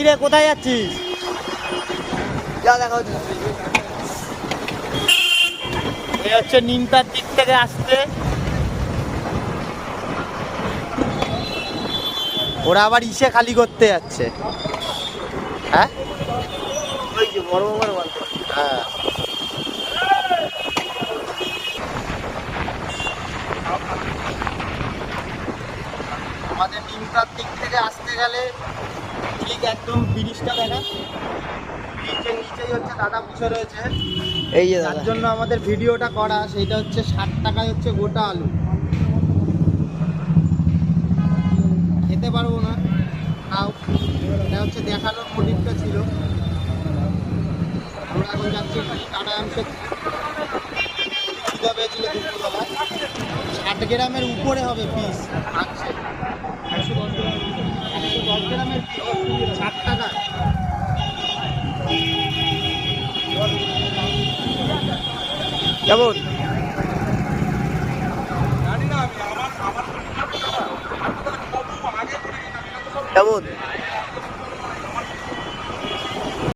কিরে কোথায় যাচ্ছিস? যা দেখা হচ্ছে। এই হচ্ছে নিমতার দিক থেকে আসতে। ওরা আবার ইসে খালি করতে যাচ্ছে। হ্যাঁ ওই যে বড় বড় মাল। হ্যাঁ আমাদের নিমতার দিক থেকে আসতে গেলে ঠিক একদম ব্রিজটা দেখা, ব্রিজের নিচেই হচ্ছে দাদা বসে রয়েছে। এই যে যার দাদা। জন্য আমাদের ভিডিওটা করা, সেইটা হচ্ছে 60 টাকায় হচ্ছে গোটা আলু। খেতে পারবো না, তাও এটা হচ্ছে দেখানোর মোটিভটা ছিল। আমরা এখন যাচ্ছি টাটা অংশে। খিদে পেয়েছিল দুপুরবেলায়। 60 গ্রামের উপরে হবে পিস থাকছে। 110 গ্রামের পিস 60 টাকা। কেমন? কেমন?